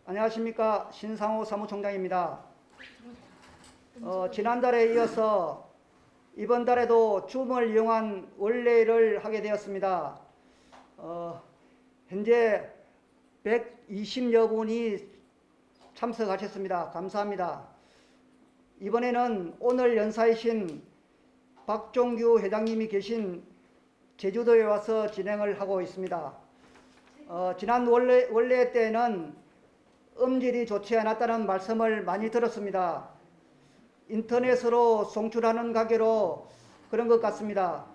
안녕하십니까. 신상호 사무총장입니다. 지난달에 이어서 이번 달에도 줌을 이용한 원래를 하게 되었습니다. 현재 120여 분이 참석하셨습니다. 감사합니다. 이번에는 오늘 연사이신 박종규 회장님이 계신 제주도에 와서 진행을 하고 있습니다. 지난 원래 때는 음질이 좋지 않았다는 말씀을 많이 들었습니다. 인터넷으로 송출하는 관계로 그런 것 같습니다.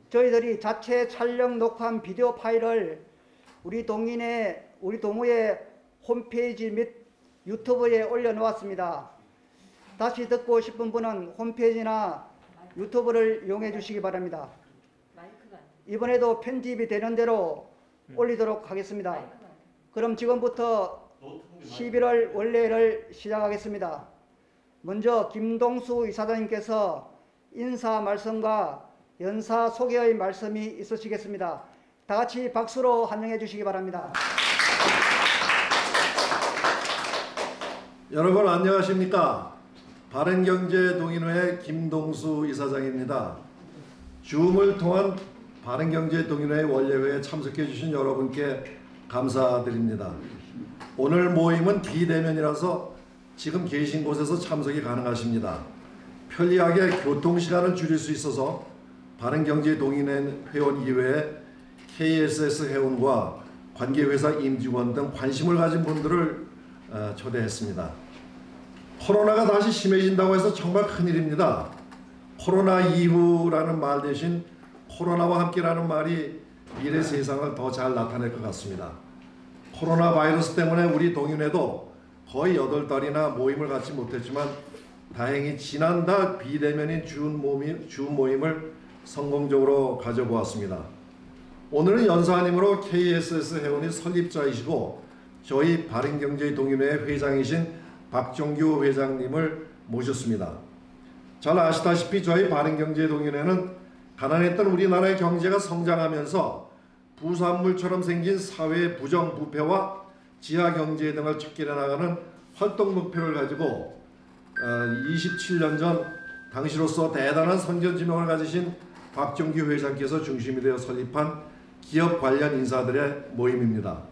저희들이 자체 촬영 녹화한 비디오 파일을 우리 동무의 홈페이지 및 유튜브에 올려놓았습니다. 다시 듣고 싶은 분은 홈페이지나 유튜브를 이용해 주시기 바랍니다. 이번에도 편집이 되는 대로 올리도록 하겠습니다. 그럼 지금부터 11월 원래를 시작하겠습니다. 먼저 김동수 이사장님께서 인사 말씀과 연사 소개의 말씀이 있으시겠습니다. 다 같이 박수로 환영해 주시기 바랍니다. 여러분 안녕하십니까? 바른경제동인회 김동수 이사장입니다. 줌을 통한 바른경제동인회 원래회에 참석해 주신 여러분께 감사드립니다. 오늘 모임은 비대면이라서 지금 계신 곳에서 참석이 가능하십니다. 편리하게 교통시간을 줄일 수 있어서 바른경제동인회 회원 이외에 KSS 회원과 관계회사 임직원 등 관심을 가진 분들을 초대했습니다. 코로나가 다시 심해진다고 해서 정말 큰일입니다. 코로나 이후라는 말 대신 코로나와 함께라는 말이 미래 세상을 더 잘 나타낼 것 같습니다. 코로나 바이러스 때문에 우리 동인회도 거의 8달이나 모임을 갖지 못했지만 다행히 지난달 비대면인 줌 모임을 성공적으로 가져보았습니다. 오늘은 연사님으로 KSS 회원이 설립자이시고 저희 바른경제동인회 회장이신 박종규 회장님을 모셨습니다. 잘 아시다시피 저희 바른경제동인회는 가난했던 우리나라의 경제가 성장하면서 부산물처럼 생긴 사회의 부정부패와 지하경제 등을 척결해 나가는 활동 목표를 가지고 27년 전 당시로서 대단한 선전지명을 가지신 박종규 회장께서 중심이 되어 설립한 기업 관련 인사들의 모임입니다.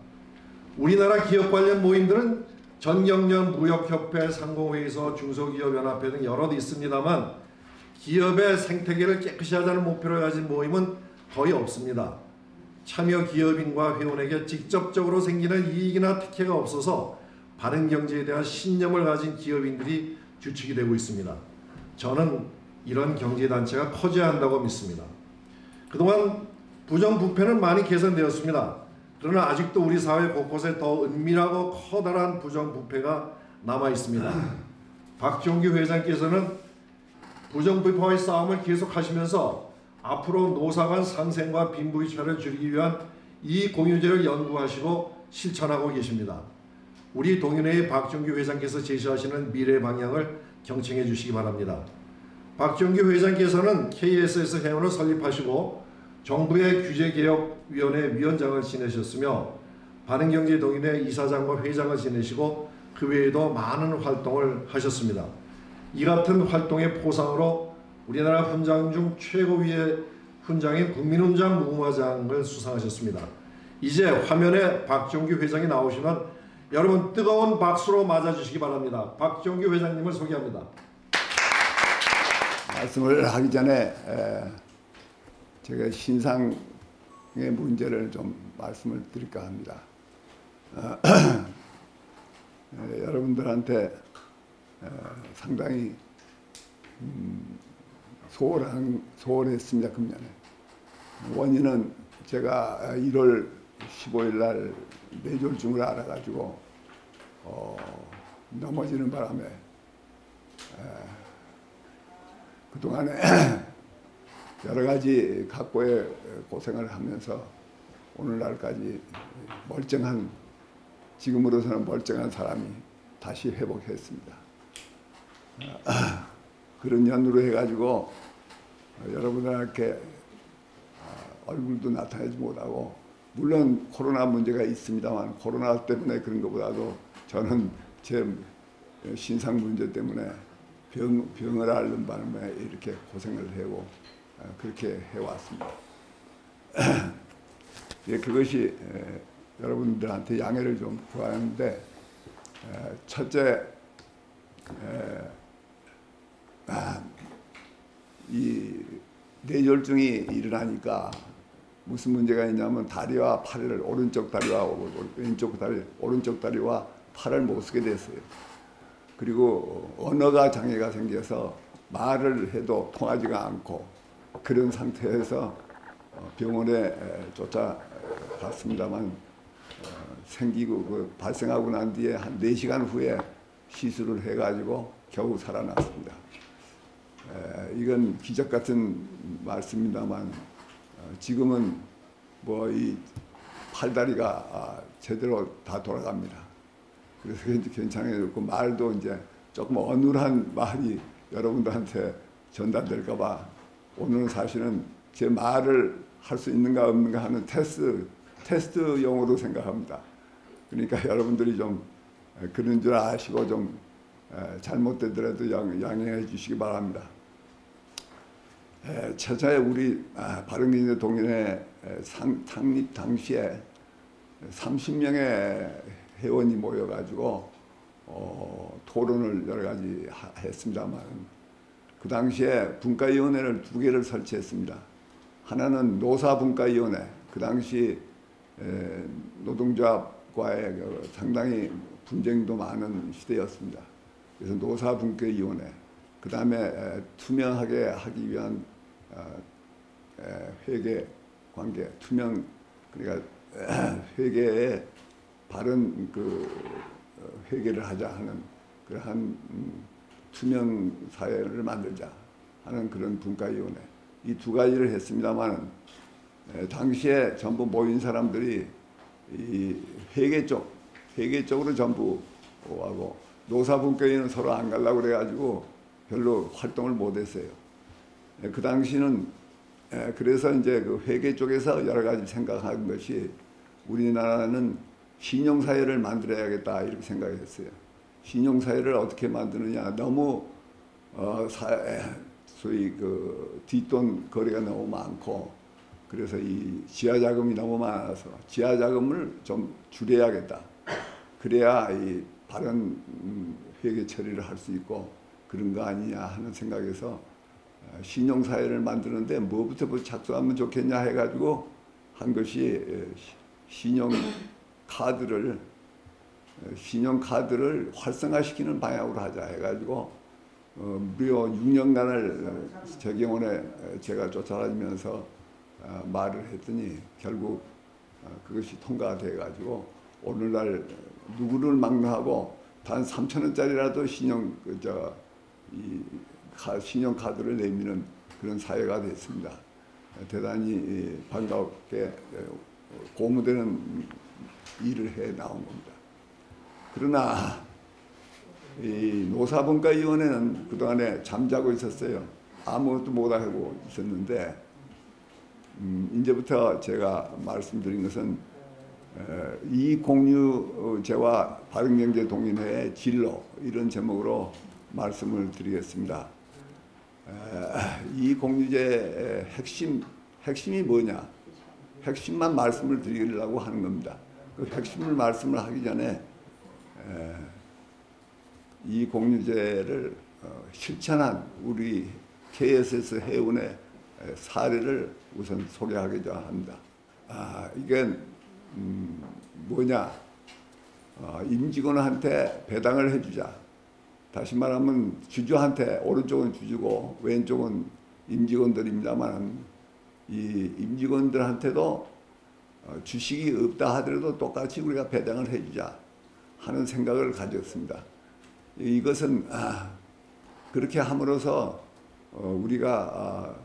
우리나라 기업 관련 모임들은 전경련 무역협회, 상공회의소, 중소기업연합회 등 여럿 있습니다만 기업의 생태계를 깨끗이 하자는 목표를 가진 모임은 거의 없습니다. 참여 기업인과 회원에게 직접적으로 생기는 이익이나 특혜가 없어서 바른경제에 대한 신념을 가진 기업인들이 주축이 되고 있습니다. 저는 이런 경제단체가 커져야 한다고 믿습니다. 그동안 부정부패는 많이 개선되었습니다. 그러나 아직도 우리 사회 곳곳에 더 은밀하고 커다란 부정부패가 남아있습니다. 박종규 회장께서는 부정부패와의 싸움을 계속하시면서 앞으로 노사간 상생과 빈부격차를 줄이기 위한 이익공유제를 연구하시고 실천하고 계십니다. 우리 동인회의 박종규 회장께서 제시하시는 미래 방향을 경청해 주시기 바랍니다. 박종규 회장께서는 KSS 회원을 설립하시고 정부의 규제개혁위원회 위원장을 지내셨으며 바른경제동인회 이사장과 회장을 지내시고 그 외에도 많은 활동을 하셨습니다. 이 같은 활동의 포상으로 우리나라 훈장 중 최고위의 훈장인 국민훈장 무궁화장을 수상하셨습니다. 이제 화면에 박종규 회장이 나오시면 여러분 뜨거운 박수로 맞아주시기 바랍니다. 박종규 회장님을 소개합니다. 말씀을 하기 전에 제가 신상의 문제를 좀 말씀을 드릴까 합니다. 여러분들한테 상당히 소홀했습니다. 금년에. 원인은 제가 1월 15일 날 뇌졸중을 알아가지고 넘어지는 바람에 그동안에 여러 가지 각고의 고생을 하면서 오늘날까지 지금으로서는 멀쩡한 사람이 다시 회복했습니다. 그런 연유로 해가지고 여러분들께 얼굴도 나타내지 못하고, 물론 코로나 문제가 있습니다만 코로나 때문에 그런 것보다도 저는 제 신상 문제 때문에 병을 앓는 바람에 이렇게 고생을 하고 그렇게 해왔습니다. 예, 그것이 여러분들한테 양해를 좀 구하는데, 첫째, 이 뇌졸중이 일어나니까 무슨 문제가 있냐면 다리와 팔을, 오른쪽 다리와 왼쪽 다리, 오른쪽 다리와 팔을 못 쓰게 됐어요. 그리고 언어가 장애가 생겨서 말을 해도 통하지가 않고 그런 상태에서 병원에 쫓아갔습니다만 생기고 발생하고 난 뒤에 한 4시간 후에 시술을 해가지고 겨우 살아났습니다. 이건 기적 같은 말씀입니다만 지금은 뭐 이 팔다리가 제대로 다 돌아갑니다. 그래서 괜찮아졌고, 말도 이제 조금 어눌한 말이 여러분들한테 전달될까 봐 오늘은 사실은 제 말을 할 수 있는가 없는가 하는 테스트용으로 생각합니다. 그러니까 여러분들이 좀 그런 줄 아시고 좀 잘못되더라도 양해해 주시기 바랍니다. 처자에 우리 바른경제 동인회 창립 당시에 30명의 회원이 모여가지고 토론을 여러 가지 했습니다만, 그 당시에 분과위원회를 2개를 설치했습니다. 하나는 노사분과위원회, 그 당시 노동조합과의 상당히 분쟁도 많은 시대였습니다. 그래서 노사분과위원회, 그 다음에 투명하게 하기 위한 회계 관계, 투명, 그러니까 회계에 바른 그 회계를 하자 하는 그러한 투명 사회를 만들자 하는 그런 분과위원회, 이 2가지를 했습니다만, 당시에 전부 모인 사람들이 이 회계 쪽으로 전부 하고, 노사분과위는 서로 안 가려고 그래가지고 별로 활동을 못했어요. 그 당시는 그래서 이제 그 회계 쪽에서 여러 가지 생각한 것이, 우리나라는 신용사회를 만들어야겠다 이렇게 생각했어요. 신용사회를 어떻게 만드느냐, 너무 소위 그 뒷돈 거래가 너무 많고, 그래서 이 지하자금이 너무 많아서 지하자금을 좀 줄여야겠다. 그래야 이 바른 회계 처리를 할 수 있고 그런 거 아니냐 하는 생각에서 신용사회를 만드는데 뭐부터 착수하면 좋겠냐 해가지고 한 것이 신용카드를 활성화시키는 방향으로 하자 해가지고 무려 6년간을 재경원에 제가 쫓아다니면서 말을 했더니 결국 그것이 통과돼가지고 오늘날 누구를 막론하고 단 3,000원짜리라도 신용카드를 내미는 그런 사회가 됐습니다. 대단히 반갑게 고무되는 일을 해 나온 겁니다. 그러나 이 노사분과위원회는 그동안에 잠자고 있었어요. 아무것도 못하고 있었는데, 이제부터 제가 말씀드린 것은 이공유제와 바른경제 동인회의 진로, 이런 제목으로 말씀을 드리겠습니다. 이공유제의 핵심이 뭐냐? 핵심만 말씀을 드리려고 하는 겁니다. 그 핵심을 말씀을 하기 전에 이공유제를 실천한 우리 KSS 해운의 사례를 우선 소개하고자 합니다. 이게 뭐냐? 임직원한테 배당을 해주자. 다시 말하면 주주한테, 오른쪽은 주주고 왼쪽은 임직원들입니다만, 이 임직원들한테도 주식이 없다 하더라도 똑같이 우리가 배당을 해주자 하는 생각을 가졌습니다. 이것은 그렇게 함으로써 우리가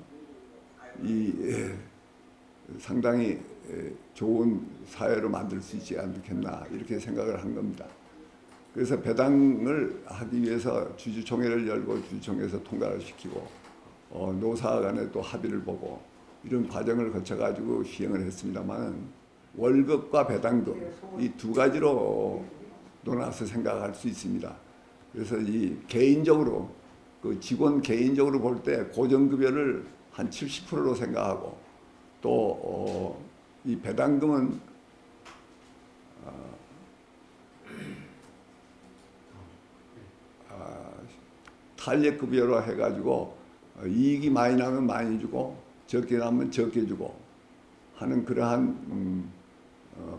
상당히 좋은 사회로 만들 수 있지 않겠나 이렇게 생각을 한 겁니다. 그래서 배당을 하기 위해서 주주총회를 열고 주주총회에서 통과를 시키고 노사 간에 또 합의를 보고 이런 과정을 거쳐가지고 시행을 했습니다만, 월급과 배당금 이 2가지로 논아서 생각할 수 있습니다. 그래서 이 개인적으로 그 직원 개인적으로 볼 때 고정급여를 한 70%로 생각하고 또 이 배당금은 탄력급여로 해가지고 이익이 많이 나면 많이 주고 적게 나면 적게 주고 하는 그러한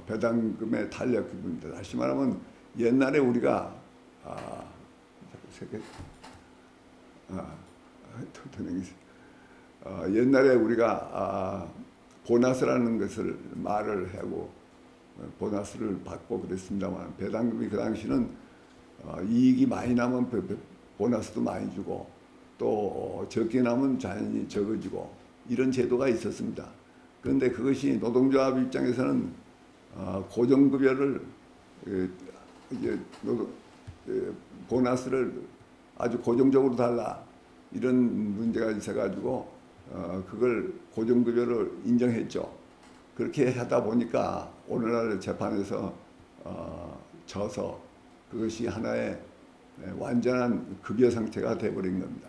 배당금의 탄력급여입니다. 다시 말하면 옛날에 우리가 옛날에 우리가 보너스라는 것을 말을 하고 보너스를 받고 그랬습니다만 배당금이 그 당시는 이익이 많이 나면 보너스도 많이 주고 또 적게 나면 자연히 적어지고 이런 제도가 있었습니다. 그런데 그것이 노동조합 입장에서는 고정급여를 이제 보너스를 아주 고정적으로 달라 이런 문제가 있어가지고 그걸 고정급여로 인정했죠. 그렇게 하다 보니까 오늘날 재판에서 져서 그것이 하나의 완전한 급여 상태가 돼버린 겁니다.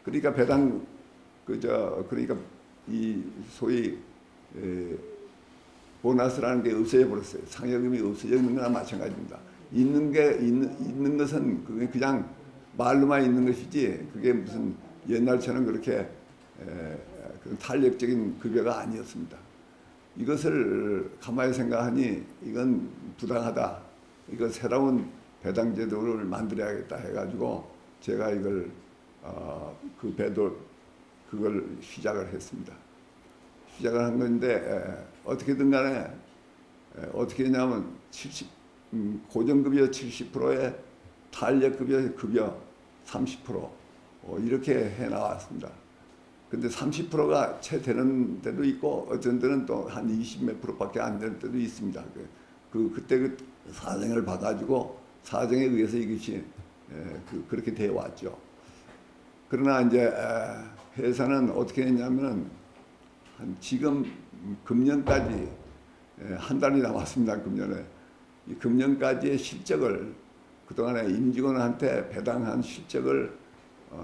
그러니까 그러니까 이 소위 보너스라는 게 없어져 버렸어요. 상여금이 없어져 있는 거나 마찬가지입니다. 있는 것은 그게 그냥 말로만 있는 것이지 그게 무슨 옛날처럼 그렇게 그런 탄력적인 급여가 아니었습니다. 이것을 가만히 생각하니 이건 부당하다. 이거 새로운 배당 제도를 만들어야겠다 해가지고 제가 이걸 그걸 시작을 했습니다. 시작을 한 건데 어떻게든 간에 어떻게 했냐면 고정급여 70%에 탄력급여 30% 이렇게 해 나왔습니다. 근데 30%가 채 되는 데도 있고 어떤 데는 또 한 20 몇 프로밖에 안 되는 데도 있습니다. 그때 그 사정을 봐가지고 사정에 의해서 이것이 그렇게 되어 왔죠. 그러나 이제 회사는 어떻게 했냐면은 지금 금년까지 한 달이 남았습니다. 금년에 이 금년까지의 실적을 그동안에 임직원한테 배당한 실적을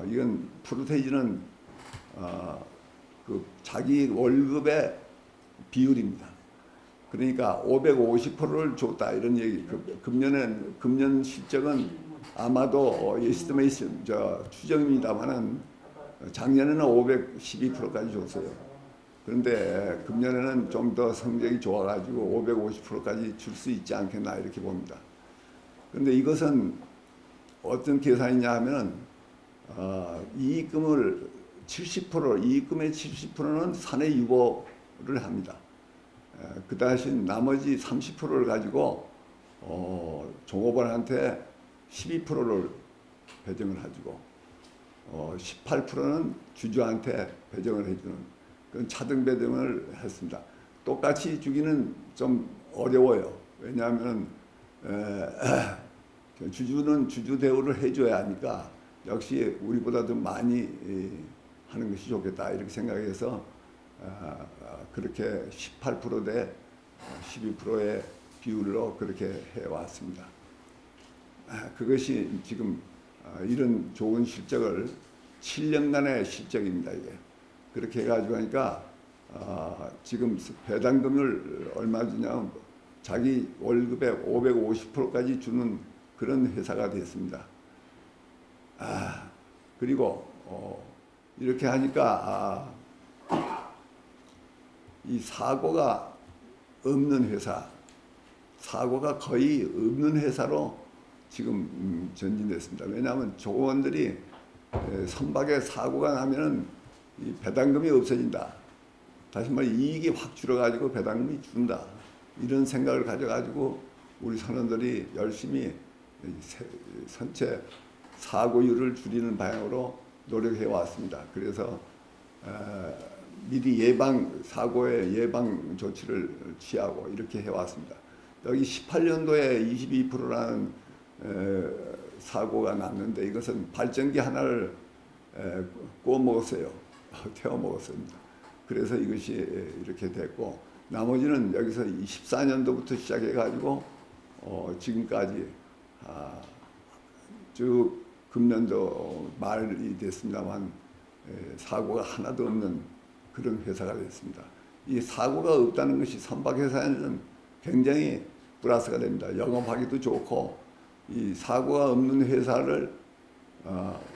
이건 프로테이지는 그 자기 월급의 비율입니다. 그러니까 550%를 줬다 이런 얘기. 금년 실적은 아마도 에스티메이션 추정입니다만은 작년에는 512%까지 줬어요. 그런데 금년에는 좀 더 성적이 좋아가지고 550%까지 줄 수 있지 않겠나 이렇게 봅니다. 그런데 이것은 어떤 계산이냐 하면은 이익금을 70% 이익금의 70%는 사내 유보를 합니다. 그 대신 나머지 30%를 가지고 종업원한테 12%를 배정을 해주고 18%는 주주한테 배정을 해주는 그런 차등 배정을 했습니다. 똑같이 주기는 좀 어려워요. 왜냐하면 주주는 주주 대우를 해줘야 하니까 역시 우리보다 좀 많이 하는 것이 좋겠다 이렇게 생각해서 그렇게 18% 대 12%의 비율로 그렇게 해왔습니다. 그것이 지금 이런 좋은 실적을 7년간의 실적입니다. 이게 그렇게 해가지고 하니까 지금 배당금을 얼마 주냐면 자기 월급의 550%까지 주는 그런 회사가 됐습니다. 그리고 이렇게 하니까 이 사고가 없는 회사, 사고가 거의 없는 회사로 지금 전진됐습니다. 왜냐하면 조원들이 선박에 사고가 나면은 이 배당금이 없어진다. 다시 말해 이익이 확 줄어가지고 배당금이 준다. 이런 생각을 가져가지고 우리 선원들이 열심히 선체 사고율을 줄이는 방향으로 노력해 왔습니다. 그래서 미리 사고의 예방 조치를 취하고 이렇게 해왔습니다. 여기 18년도에 22%라는 사고가 났는데 이것은 발전기 하나를 구워 먹었어요. 태워 먹었습니다. 그래서 이것이 이렇게 됐고 나머지는 여기서 24년도부터 시작해 가지고 지금까지 쭉 금년도 말이 됐습니다만 사고가 하나도 없는 그런 회사가 됐습니다. 이 사고가 없다는 것이 선박회사에는 굉장히 플러스가 됩니다. 영업하기도 좋고 이 사고가 없는 회사를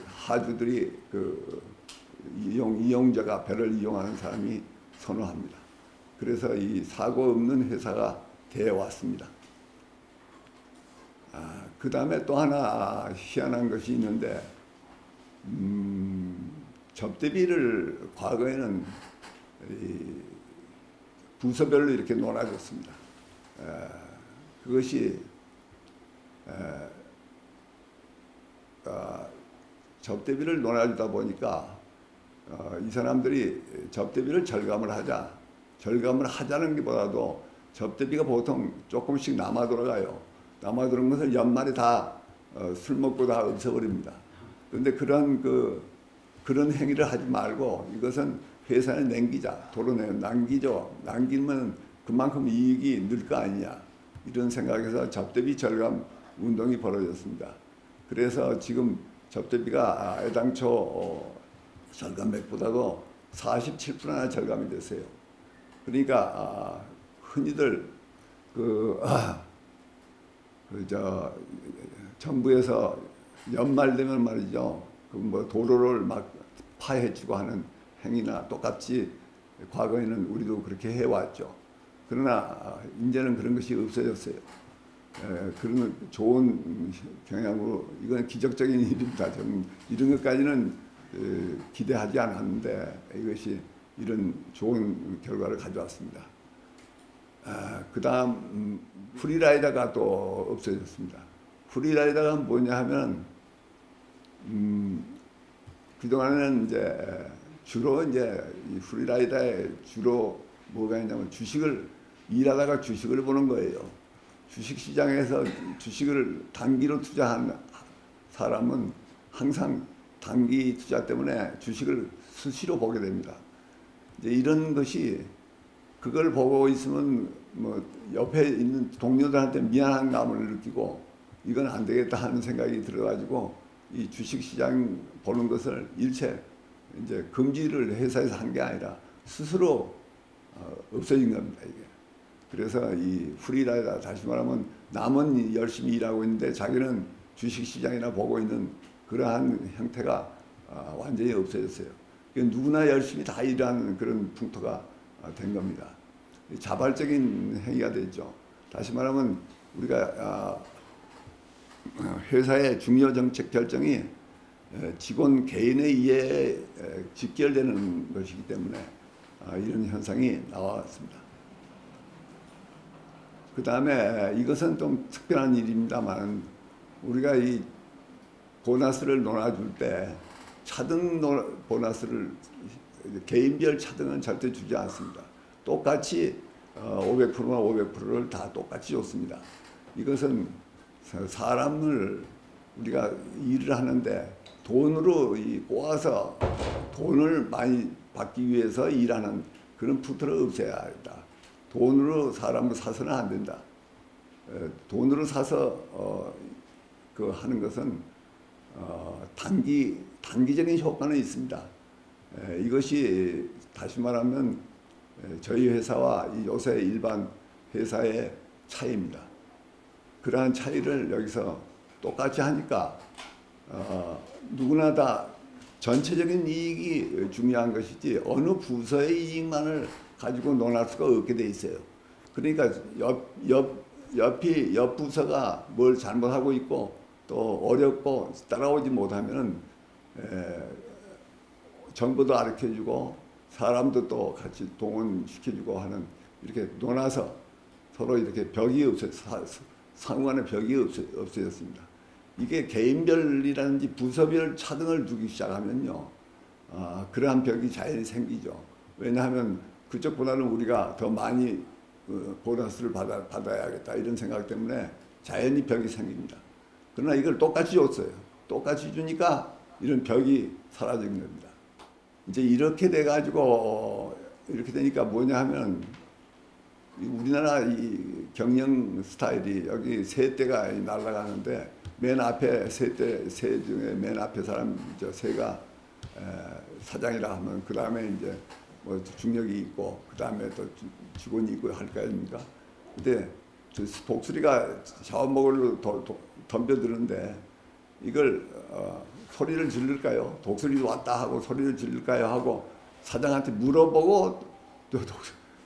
하주들이 이용자가 배를 이용하는 사람이 선호합니다. 그래서 이 사고 없는 회사가 되어 왔습니다. 그 다음에 또 하나 희한한 것이 있는데 접대비를 과거에는 부서별로 이렇게 놀아줬습니다. 그것이 접대비를 놀아주다 보니까 이 사람들이 접대비를 절감을 하자는 것보다도 접대비가 보통 조금씩 남아 돌아가요. 남아 들어온 것을 연말에 다 술 먹고 다 없애버립니다. 그런데 그런 행위를 하지 말고 이것은 회사에 남기자, 도로내요. 남기면 그만큼 이익이 늘 거 아니냐. 이런 생각에서 접대비 절감 운동이 벌어졌습니다. 그래서 지금 접대비가 애당초 절감액보다도 47%나 절감이 됐어요. 그러니까 흔히들 정부에서 연말 되면 말이죠. 도로를 막 파헤치고 하는 행위나 똑같이 과거에는 우리도 그렇게 해왔죠. 그러나 이제는 그런 것이 없어졌어요. 그런 좋은 경향으로 이건 기적적인 일입니다. 저는 이런 것까지는 기대하지 않았는데 이것이 이런 좋은 결과를 가져왔습니다. 그 다음 프리라이더가 또 없어졌습니다. 프리라이더가 뭐냐 하면 그동안은 주로 이 프리라이더에 주로 뭐가 있냐면 일하다가 주식을 보는 거예요. 주식시장에서 주식을 단기로 투자한 사람은 항상 단기 투자 때문에 주식을 수시로 보게 됩니다. 이제 이런 것이 그걸 보고 있으면 옆에 있는 동료들한테 미안한 감을 느끼고 이건 안 되겠다 하는 생각이 들어가지고 이 주식시장 보는 것을 일체 이제 금지를 회사에서 한 게 아니라 스스로 없어진 겁니다, 이게. 그래서 이 프리라이더, 다시 말하면 남은 열심히 일하고 있는데 자기는 주식시장이나 보고 있는 그러한 형태가 완전히 없어졌어요. 누구나 열심히 다 일하는 그런 풍토가 된 겁니다. 자발적인 행위가 됐죠. 다시 말하면 우리가 회사의 중요 정책 결정이 직원 개인의 이해에 직결되는 것이기 때문에 이런 현상이 나왔습니다. 그 다음에 이것은 좀 특별한 일입니다만 우리가 이 보너스를 놀아줄 때 차등 보너스를 개인별 차등은 절대 주지 않습니다. 똑같이 500%나 500%를 다 똑같이 줬습니다. 이것은 사람을 우리가 일을 하는데 돈으로 꼬아서 돈을 많이 받기 위해서 일하는 그런 풍토를 없애야 한다. 돈으로 사람을 사서는 안 된다. 돈으로 사서 하는 것은 단기적인 효과는 있습니다. 이것이 다시 말하면 저희 회사와 요새 일반 회사의 차이입니다. 그러한 차이를 여기서 똑같이 하니까 누구나 다 전체적인 이익이 중요한 것이지 어느 부서의 이익만을 가지고 논할 수가 없게 돼 있어요. 그러니까 옆 부서가 뭘 잘못하고 있고 또 어렵고 따라오지 못하면은 정보도 가르쳐주고 사람도 또 같이 동원시켜주고 하는 이렇게 논아서 서로 이렇게 상호 간의 벽이 없어졌습니다. 이게 개인별이라든지 부서별 차등을 두기 시작하면요, 그러한 벽이 자연히 생기죠. 왜냐하면 그쪽보다는 우리가 더 많이 보너스를 받아야겠다 이런 생각 때문에 자연히 벽이 생깁니다. 그러나 이걸 똑같이 줬어요. 똑같이 주니까 이런 벽이 사라진 겁니다. 이제 이렇게 돼가지고 이렇게 되니까 뭐냐 하면 우리나라 이 경영 스타일이 여기 세 대가 날아가는데 맨 앞에 세 중에 맨 앞에 사람 세가 사장이라 하면 그 다음에 이제 뭐 중력이 있고 그 다음에 또 직원이 있고 할 거 아닙니까? 근데 독수리가 샤워목을 덤벼드는데 이걸 소리를 지를까요? 독수리도 왔다 하고 소리를 지를까요? 하고 사장한테 물어보고 또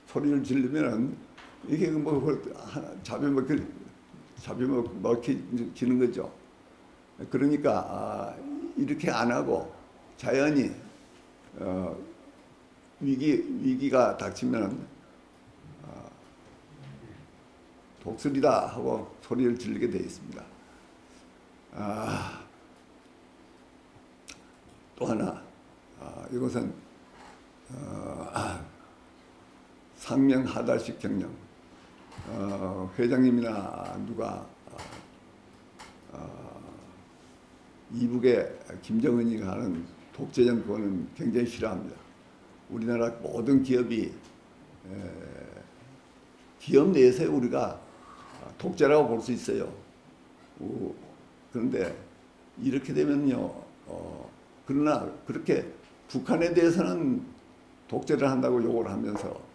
소리를 지르면은 이게 뭐 잡히면 먹히는 거죠. 그러니까 이렇게 안 하고 자연히 위기가 닥치면 독수리다 하고 소리를 지르게 되어 있습니다. 또 하나 이것은 상명하달식 경영. 회장님이나 누가 이북의 김정은이 하는 독재정 그거는 굉장히 싫어합니다. 우리나라 모든 기업이 기업 내에서 우리가 독재라고 볼 수 있어요. 그런데 이렇게 되면요. 그러나 그렇게 북한에 대해서는 독재를 한다고 욕을 하면서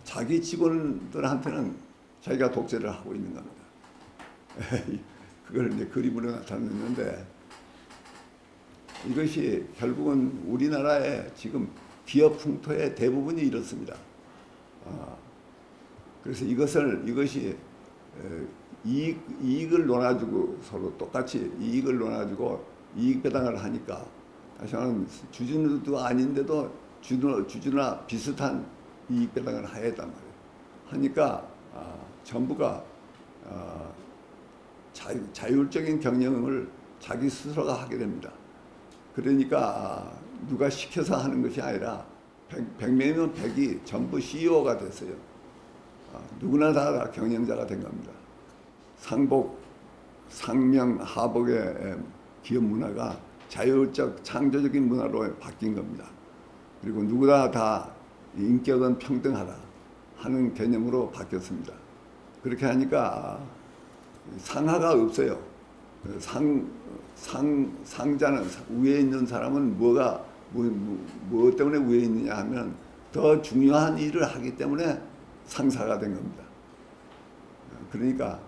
자기 직원들한테는 자기가 독재를 하고 있는 겁니다. 그걸 이제 그림으로 나타냈는데 이것이 결국은 우리나라의 지금 기업 풍토의 대부분이 이렇습니다. 그래서 이것이 이익을 논아주고 서로 똑같이 이익을 논아주고 이익 배당을 하니까 다시 말하면 주주도 아닌데도 주주나 비슷한 이익 배당을 하였단 말이에요. 하니까 전부가 자율적인 경영을 자기 스스로가 하게 됩니다. 그러니까 누가 시켜서 하는 것이 아니라 100명이면 100이 전부 CEO가 됐어요. 누구나 다 경영자가 된 겁니다. 상복, 상명, 하복의 기업 문화가 자율적 창조적인 문화로 바뀐 겁니다. 그리고 누구나 다 인격은 평등하다 하는 개념으로 바뀌었습니다. 그렇게 하니까 상하가 없어요. 상자는 위에 있는 사람은 무엇 때문에 위에 있느냐 하면 더 중요한 일을 하기 때문에 상사가 된 겁니다. 그러니까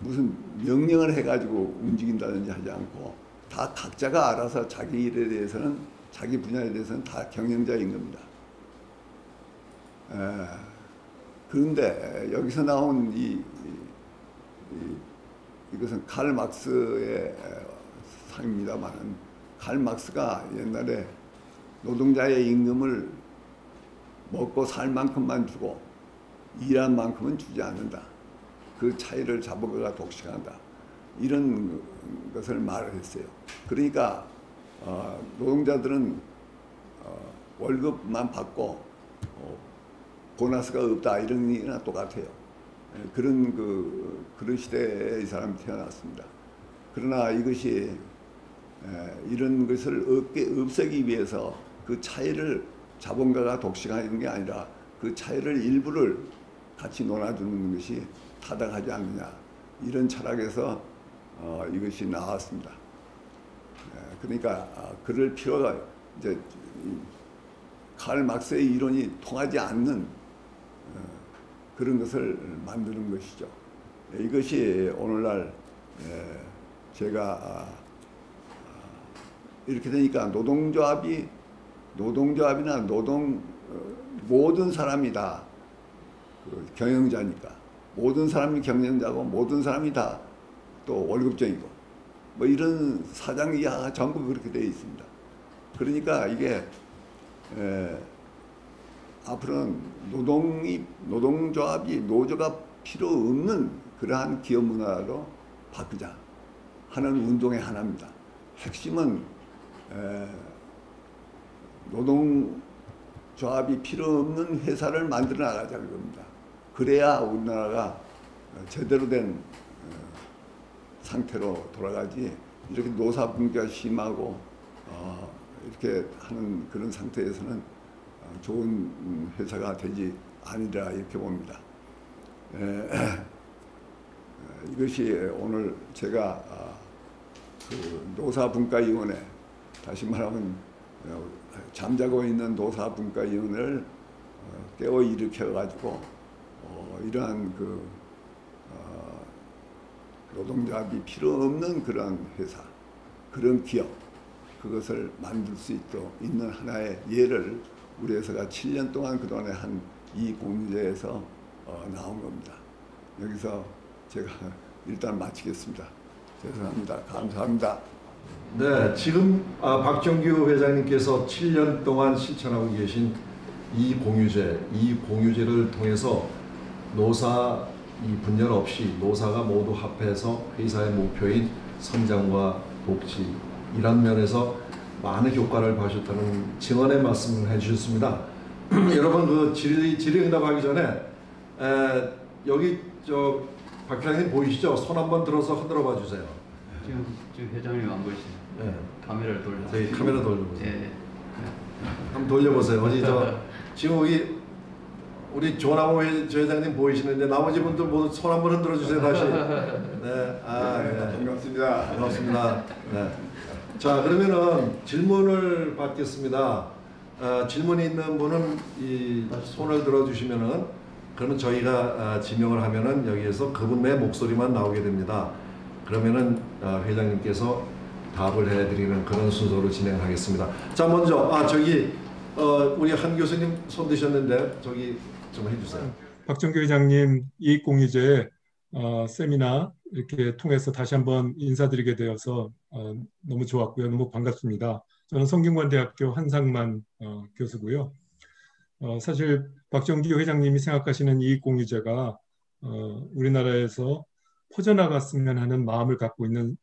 무슨 명령을 해가지고 움직인다든지 하지 않고 다 각자가 알아서 자기 일에 대해서는 자기 분야에 대해서는 다 경영자인 겁니다. 그런데 여기서 나온 이것은 칼 막스의 상입니다만 칼 막스가 옛날에 노동자의 임금을 먹고 살 만큼만 주고 일한 만큼은 주지 않는다. 그 차이를 자본가가 독식한다. 이런 것을 말을 했어요. 그러니까 노동자들은 월급만 받고 보너스가 없다 이런 얘기나 똑같아요. 그런 시대에 이 사람이 태어났습니다. 그러나 이것이 이런 것을 없애기 위해서 그 차이를 자본가가 독식하는 게 아니라 그 차이를 일부를 같이 논아주는 것이 타당하지 않느냐 이런 철학에서 이것이 나왔습니다. 그러니까 그럴 필요가 이제 칼 막스의 이론이 통하지 않는 그런 것을 만드는 것이죠. 이것이 오늘날 제가 이렇게 되니까 노동조합이나 모든 사람이 다 경영자니까 모든 사람이 경영자고 모든 사람이 다 또 월급쟁이고 뭐 이런 사장 이하가 전부 그렇게 되어 있습니다. 그러니까 이게 앞으로는 노조가 필요 없는 그러한 기업 문화로 바꾸자 하는 운동의 하나입니다. 핵심은 노동조합이 필요 없는 회사를 만들어 나가자는 겁니다. 그래야 우리나라가 제대로 된 상태로 돌아가지 이렇게 노사분규가 심하고 이렇게 하는 그런 상태에서는 좋은 회사가 되지 않으리라 이렇게 봅니다. 이것이 오늘 제가 그 노사분과위원회, 다시 말하면 잠자고 있는 노사분과위원회를 깨워 일으켜 가지고 이러한 그 노동조합이 필요 없는 그런 회사, 그런 기업, 그것을 만들 수 있는 하나의 예를 우리 회사가 7년 동안 그동안에 한 이 공유제에서 나온 겁니다. 여기서 제가 일단 마치겠습니다. 죄송합니다. 감사합니다. 네, 지금 박정규 회장님께서 7년 동안 실천하고 계신 이 공유제를 통해서 노사 이 분열 없이 노사가 모두 합해서 회사의 목표인 성장과 복지 이런 면에서 많은 효과를 봐주셨다는 증언의 말씀을 해주셨습니다. 여러분 그 질의응답하기 전에 여기 박 회장님 보이시죠? 손 한번 들어서 흔들어 봐 주세요. 지금 회장님 안 보이시죠? 네. 카메라를 돌려. 저희 카메라 돌려보세요. 예. 한번 돌려보세요. 어디 지금 여기 우리 조남호 회장님 보이시는데 나머지 분들 모두 손 한번 흔들어 주세요 다시. 네, 반갑습니다. 반갑습니다. 네. 자 그러면은 질문을 받겠습니다. 질문이 있는 분은 이 손을 들어 주시면은 그러면 저희가 지명을 하면은 여기에서 그분의 목소리만 나오게 됩니다. 그러면은 회장님께서 답을 해드리는 그런 순서로 진행하겠습니다. 자 먼저 저기 우리 한 교수님 손 드셨는데 저기 좀 해주세요. 박정규 회장님 이익공유제 세미나 이렇게 통해서 다시 한번 인사드리게 되어서 너무 좋았고요. 너무 반갑습니다. 저는 성균관대학교 한상만 교수고요. 사실 박정규 회장님이 생각하시는 이익공유제가 우리나라에서 퍼져나갔으면 하는 마음을 갖고 있는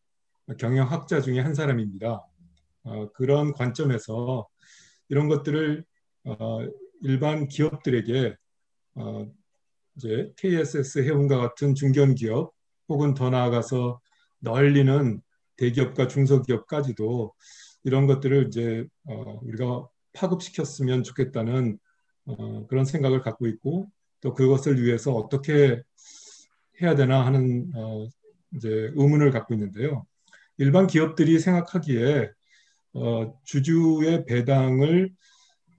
경영학자 중에 한 사람입니다. 그런 관점에서 이런 것들을 일반 기업들에게 이제 KSS 해운과 같은 중견기업 혹은 더 나아가서 널리는 대기업과 중소기업까지도 이런 것들을 이제 우리가 파급시켰으면 좋겠다는 그런 생각을 갖고 있고 또 그것을 위해서 어떻게 해야 되나 하는 이제 의문을 갖고 있는데요. 일반 기업들이 생각하기에 주주의 배당을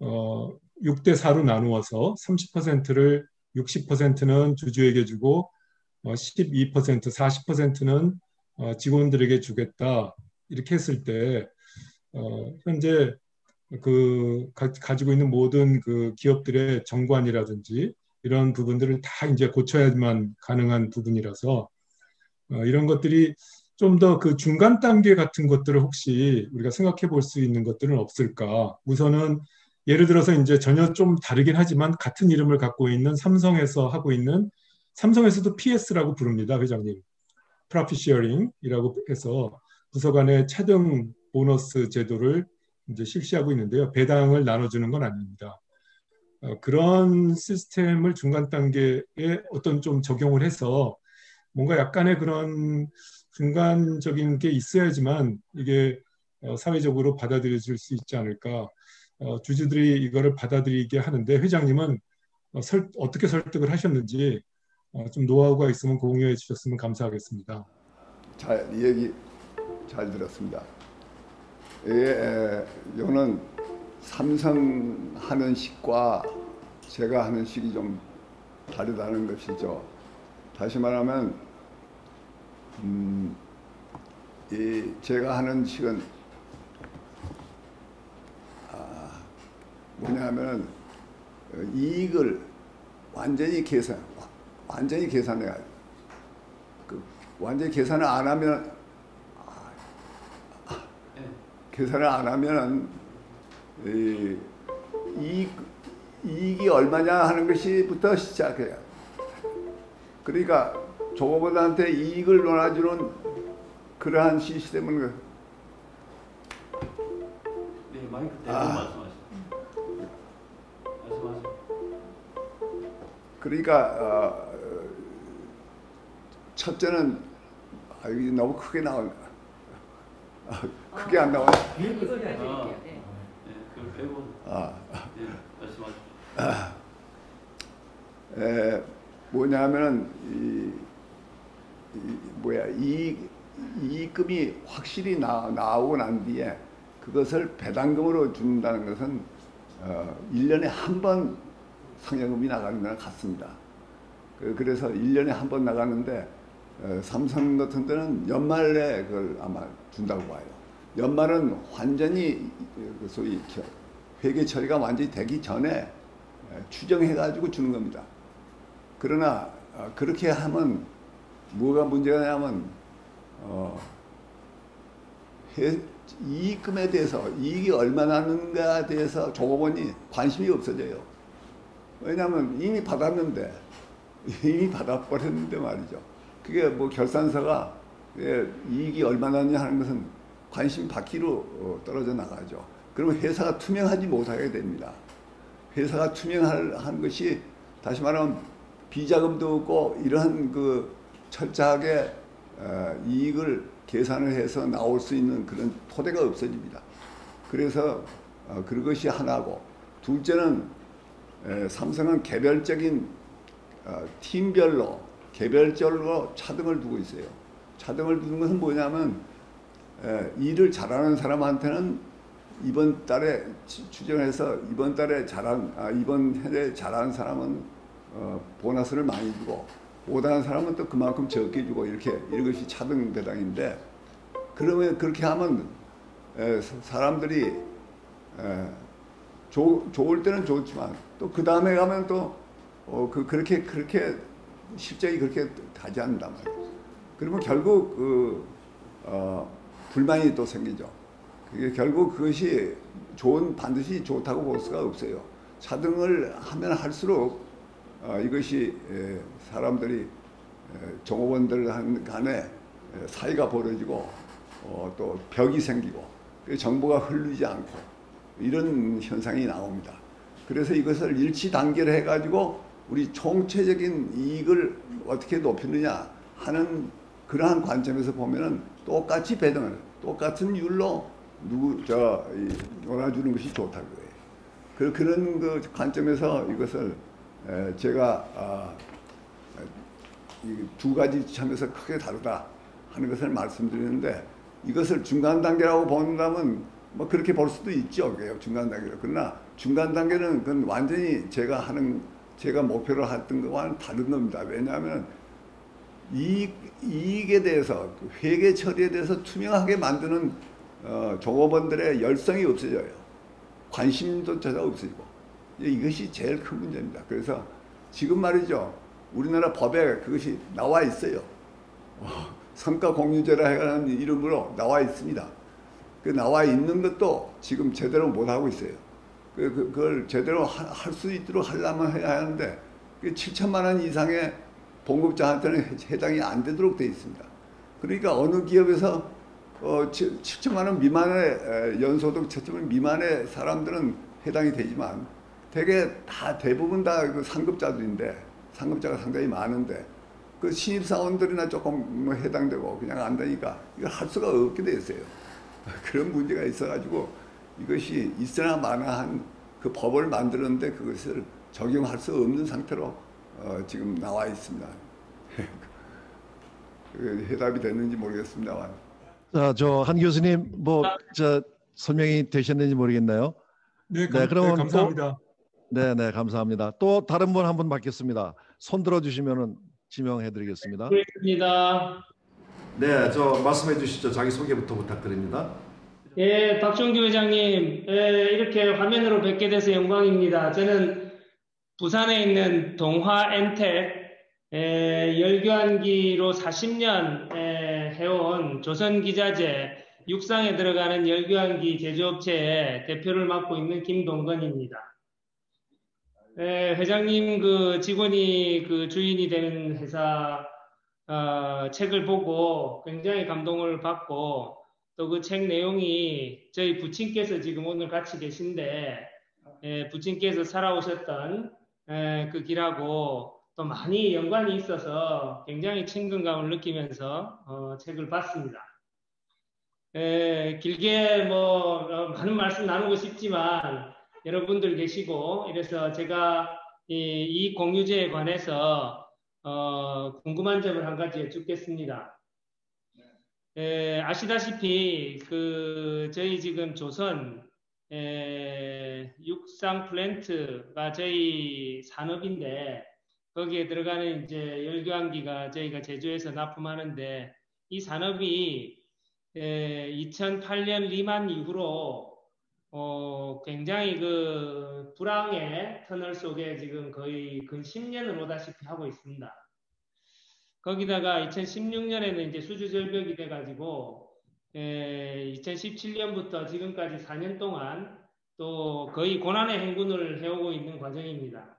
6대 4로 나누어서 30%를 60%는 주주에게 주고 12%, 40%는 직원들에게 주겠다 이렇게 했을 때 현재 그 가지고 있는 모든 그 기업들의 정관이라든지 이런 부분들을 다 이제 고쳐야만 가능한 부분이라서 이런 것들이 좀 더 그 중간 단계 같은 것들을 혹시 우리가 생각해 볼 수 있는 것들은 없을까? 우선은 예를 들어서 이제 전혀 좀 다르긴 하지만 같은 이름을 갖고 있는 삼성에서 하고 있는 삼성에서도 PS라고 부릅니다, 회장님. 프로핏 쉐어링이라고 해서 부서 간의 차등 보너스 제도를 이제 실시하고 있는데요. 배당을 나눠주는 건 아닙니다. 그런 시스템을 중간 단계에 어떤 좀 적용을 해서 뭔가 약간의 그런 중간적인 게 있어야지만 이게 사회적으로 받아들여질 수 있지 않을까. 주주들이 이거를 받아들이게 하는데 회장님은 어떻게 설득을 하셨는지 좀 노하우가 있으면 공유해 주셨으면 감사하겠습니다. 이 얘기 잘 들었습니다. 이거는 삼성 하는 식과 제가 하는 식이 좀 다르다는 것이죠. 다시 말하면 제가 하는 식은 뭐냐면 이익을 완전히 계산해야 완전히 계산을 안 하면 계산을 안 하면 이익이 얼마냐 하는 것이부터 시작해요. 그러니까 조고보다한테 이익을 논아주는 그러한 시스템은 네, 마이크 대고 말씀하세요. 그러니까 첫째는 이게 너무 크게 나오네. 크게 안 나오네. 이걸 알려드릴게요. 네, 그걸 빼고. 네, 말씀하세요. 뭐냐면은 이익금이 확실히 나오고 난 뒤에 그것을 배당금으로 준다는 것은 1년에 한 번 상여금이 나가는 거랑 같습니다. 그래서 1년에 한 번 나가는데 삼성 같은 데는 연말에 그걸 아마 준다고 봐요. 연말은 완전히 소위 회계 처리가 완전히 되기 전에 추정해가지고 주는 겁니다. 그러나 그렇게 하면 뭐가 문제냐면 이익금에 대해서 이익이 얼마나 나는가에 대해서 종업원이 관심이 없어져요. 왜냐하면 이미 받았는데 이미 받아버렸는데 말이죠. 그게 뭐 결산서가 이익이 얼마나 나느냐 하는 것은 관심 받기로 떨어져 나가죠. 그러면 회사가 투명하지 못하게 됩니다. 회사가 투명한 것이 다시 말하면 비자금도 없고 이러한 그 철저하게 이익을 계산을 해서 나올 수 있는 그런 토대가 없어집니다. 그래서 그것이 하나고, 둘째는 삼성은 개별적인 팀별로 개별적으로 차등을 두고 있어요. 차등을 두는 것은 뭐냐면 일을 잘하는 사람한테는 이번 달에 추정해서 이번 달에 이번 해에 잘하는 사람은 보너스를 많이 주고 못하는 사람은 또 그만큼 적게 주고 이것이 차등 배당인데, 그러면 그렇게 하면 사람들이 좋을 때는 좋지만 또 그 다음에 가면 또 그렇게 실적이 그렇게 하지 않는단 말이에요. 그러면 결국 불만이 또 생기죠. 그게 결국 그것이 반드시 좋다고 볼 수가 없어요. 차등을 하면 할수록 이것이 사람들이 종업원들 간에 사이가 벌어지고 또 벽이 생기고 정보가 흐르지 않고 이런 현상이 나옵니다. 그래서 이것을 일치 단계를 해가지고 우리 총체적인 이익을 어떻게 높이느냐 하는 그러한 관점에서 보면은 똑같이 배당을 똑같은 율로 놀아주는 것이 좋다고 해요. 그런 그 관점에서 이것을 제가 이 두 가지 점에서 크게 다르다 하는 것을 말씀드리는데, 이것을 중간 단계라고 본다면 뭐 그렇게 볼 수도 있죠. 중간 단계로. 그러나 중간 단계는 그건 완전히 제가 목표로 했던 것과는 다른 겁니다. 왜냐하면 이익에 대해서 회계 처리에 대해서 투명하게 만드는 종업원들의 열성이 없어져요. 관심조차 없어지고 이것이 제일 큰 문제입니다. 그래서 지금 말이죠. 우리나라 법에 그것이 나와 있어요. 성과공유제라 하는 이름으로 나와 있습니다. 그 나와 있는 것도 지금 제대로 못하고 있어요. 그걸 제대로 할 수 있도록 하려면 해야 하는데 7천만 원 이상의 봉급자한테는 해당이 안 되도록 되어 있습니다. 그러니까 어느 기업에서 7천만 원 미만의 연소득 7천만 원 미만의 사람들은 해당이 되지만 대부분 다 상급자들인데, 상급자가 상당히 많은데 그 신입사원들이나 조금 해당되고 그냥 안 되니까 이걸 할 수가 없게 돼 있어요. 그런 문제가 있어가지고 이것이 있으나 마나한 그 법을 만들었는데 그것을 적용할 수 없는 상태로 지금 나와 있습니다. 해답이 됐는지 모르겠습니다만. 저 한 교수님 설명이 되셨는지 모르겠나요? 네, 그러면 감사합니다. 네, 감사합니다. 또 다른 분 한 분 받겠습니다. 손 들어주시면은 지명해드리겠습니다. 고맙습니다. 네, 말씀해 주시죠. 자기 소개부터 부탁드립니다. 예, 박종규 회장님, 이렇게 화면으로 뵙게 돼서 영광입니다. 저는 부산에 있는 동화 엔텍 열교환기로 40년 해온 조선기자재 육상에 들어가는 열교환기 제조업체의 대표를 맡고 있는 김동건입니다. 회장님 그 직원이 그 주인이 되는 회사 책을 보고 굉장히 감동을 받고, 또 그 책 내용이 저희 부친께서 지금 오늘 같이 계신데 부친께서 살아오셨던 그 길하고 또 많이 연관이 있어서 굉장히 친근감을 느끼면서 책을 봤습니다. 길게 많은 말씀 나누고 싶지만 여러분들 계시고 이래서 제가 이 공유제에 관해서 궁금한 점을 한 가지 여쭙겠습니다. 아시다시피 저희 지금 조선 육상 플랜트가 저희 산업인데 거기에 들어가는 이제 열교환기가 저희가 제조해서 납품하는데 이 산업이 2008년 리만 이후로 굉장히 불황의 터널 속에 지금 거의 근 10년을 오다시피 하고 있습니다. 거기다가 2016년에는 이제 수주 절벽이 돼가지고 2017년부터 지금까지 4년 동안 또 거의 고난의 행군을 해오고 있는 과정입니다.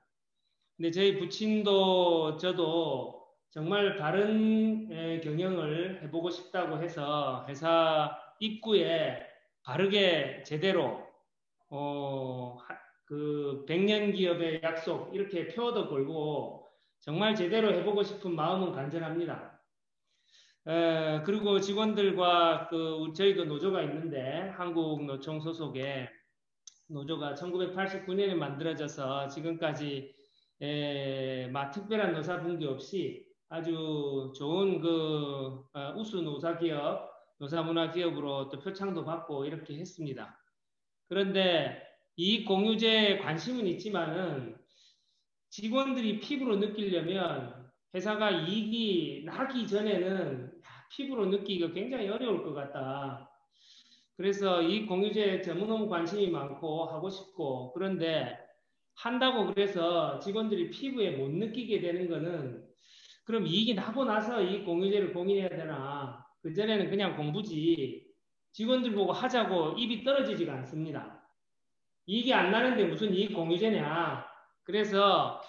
근데 저희 부친도 저도 정말 다른 경영을 해보고 싶다고 해서 회사 입구에 바르게 제대로 100년 기업의 약속 이렇게 표어도 걸고 정말 제대로 해보고 싶은 마음은 간절합니다. 그리고 직원들과 저희도 노조가 있는데 한국노총 소속의 노조가 1989년에 만들어져서 지금까지 특별한 노사 분기 없이 아주 좋은 우수 노사기업, 노사문화기업으로 또 표창도 받고 이렇게 했습니다. 그런데 이 공유제에 관심은 있지만은 직원들이 피부로 느끼려면 회사가 이익이 나기 전에는 피부로 느끼기가 굉장히 어려울 것 같다. 그래서 이 공유제에 너무너무 관심이 많고 하고 싶고 그런데 한다고 그래서 직원들이 피부에 못 느끼게 되는 거는 그럼 이익이 나고 나서 이 공유제를 고민해야 되나? 그전에는 그냥 공부지 직원들 보고 하자고 입이 떨어지지가 않습니다. 이익이 안 나는데 무슨 이익 공유제냐? 그래서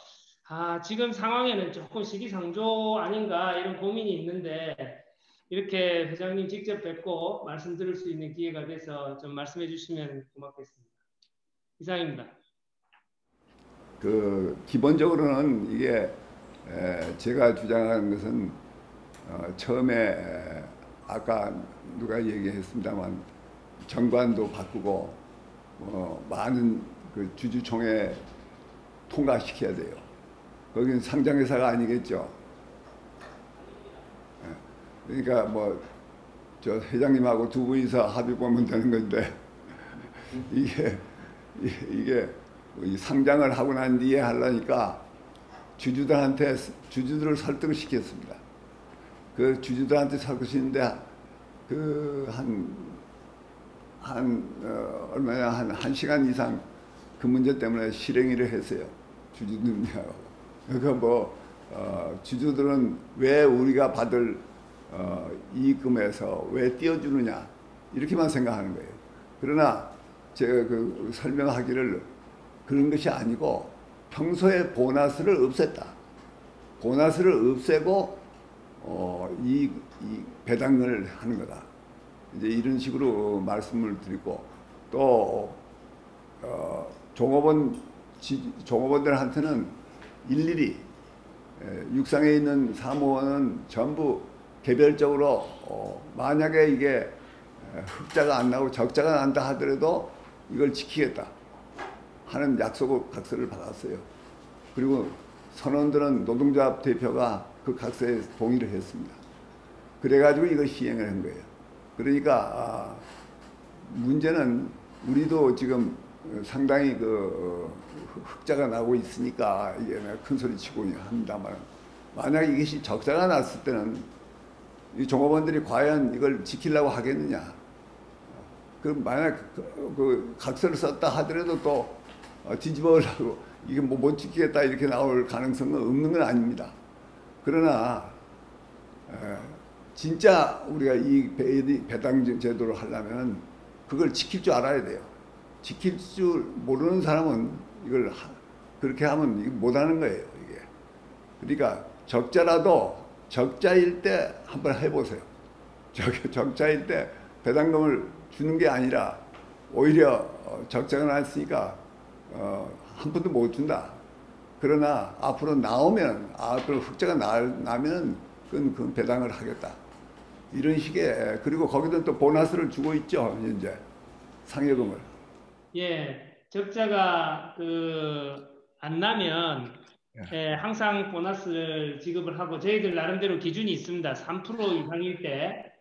지금 상황에는 조금 시기상조 아닌가 이런 고민이 있는데 이렇게 회장님 직접 뵙고 말씀 들을 수 있는 기회가 돼서 좀 말씀해 주시면 고맙겠습니다. 이상입니다. 기본적으로는 이게 제가 주장하는 것은 처음에 아까 누가 얘기했습니다만 정관도 바꾸고 많은 주주총회 통과시켜야 돼요. 거기는 상장회사가 아니겠죠. 그러니까 저 회장님하고 두 분이서 합의 보면 되는 건데 이게 이 상장을 하고 난 뒤에 하려니까 주주들을 설득시켰습니다. 그 주주들한테 설득시키는데 얼마냐 한 1시간 이상 그 문제 때문에 실행위를 했어요. 주주들하고. 그러니까 주주들은 왜 우리가 받을 이익금에서 왜 띄워주느냐 이렇게만 생각하는 거예요. 그러나 제가 설명하기를 그런 것이 아니고 평소에 보너스를 없앴다. 보너스를 없애고 이 배당을 하는 거다. 이제 이런 식으로 말씀을 드리고 또 종업원들한테는 일일이 육상에 있는 사무원은 전부 개별적으로 만약에 이게 흑자가 안 나고 적자가 난다 하더라도 이걸 지키겠다 하는 약속 각서를 받았어요. 그리고 선원들은 노동조합 대표가 그 각서에 동의를 했습니다. 그래가지고 이걸 시행을 한 거예요. 그러니까 문제는 우리도 지금 상당히 흑자가 나고 있으니까 이게 큰 소리 치고 합니다만 만약 이것이 적자가 났을 때는 이 종업원들이 과연 이걸 지키려고 하겠느냐. 만약 각서를 썼다 하더라도 또 뒤집어려고 이게 못 지키겠다 이렇게 나올 가능성은 없는 건 아닙니다. 그러나 진짜 우리가 이 배당 제도를 하려면 그걸 지킬 줄 알아야 돼요. 지킬 줄 모르는 사람은 이걸 그렇게 하면 못하는 거예요. 이게. 그러니까 적자라도 적자일 때 한번 해보세요. 적자일 때 배당금을 주는 게 아니라 오히려 적자가 났으니까 한 푼도 못 준다. 그러나 앞으로 나오면 앞으로 흑자가 나면 그건 배당을 하겠다. 이런 식의 그리고 거기도 또 보너스를 주고 있죠. 이제 상여금을. 예, 적자가 안 나면 항상 보너스를 지급을 하고 저희들 나름대로 기준이 있습니다. 3% 이상일 때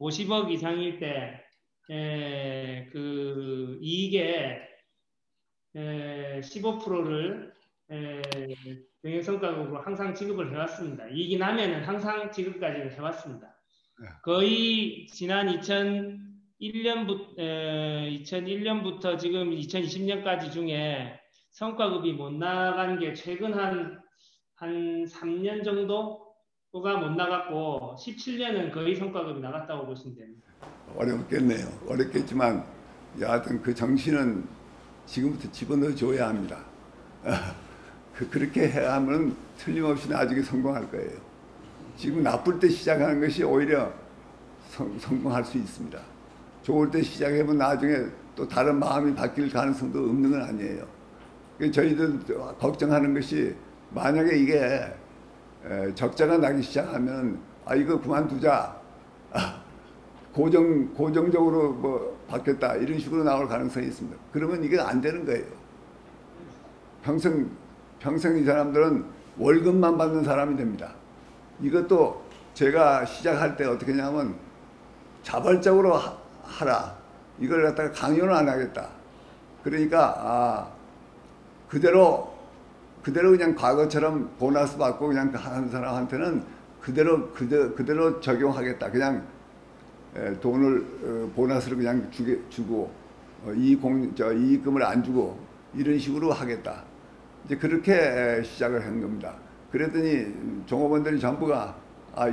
50억 이상일 때 그 이익의 15%를 경영성과급으로 항상 지급을 해왔습니다. 이익이 나면은 항상 지급까지를 해왔습니다. 거의 지난 2001년부터 지금 2020년까지 중에 성과급이 못 나간 게 최근 한 3년 정도가 못 나갔고 17년은 거의 성과급이 나갔다고 보시면 됩니다. 어렵겠네요. 어렵겠지만 여하튼 그 정신은 지금부터 집어넣어 줘야 합니다. 그렇게 해야 하면 틀림없이 나중에 성공할 거예요. 지금 나쁠 때 시작하는 것이 오히려 성공할 수 있습니다. 좋을 때 시작하면 나중에 또 다른 마음이 바뀔 가능성도 없는 건 아니에요. 저희들 걱정하는 것이 만약에 이게 적자가 나기 시작하면 이거 그만두자, 고정적으로 뭐 받겠다 이런 식으로 나올 가능성이 있습니다. 그러면 이게 안 되는 거예요. 평생 이 사람들은 월급만 받는 사람이 됩니다. 이것도 제가 시작할 때 어떻게 하냐면 자발적으로 하라. 이걸 갖다가 강요는 안 하겠다. 그러니까 그대로 그냥 과거처럼 보너스 받고 그냥 하는 사람한테는 그대로 적용하겠다. 그냥 돈을 보너스를 그냥 주고 이익금을 안 주고 이런 식으로 하겠다. 이제 그렇게 시작을 한 겁니다. 그랬더니 종업원들이 전부가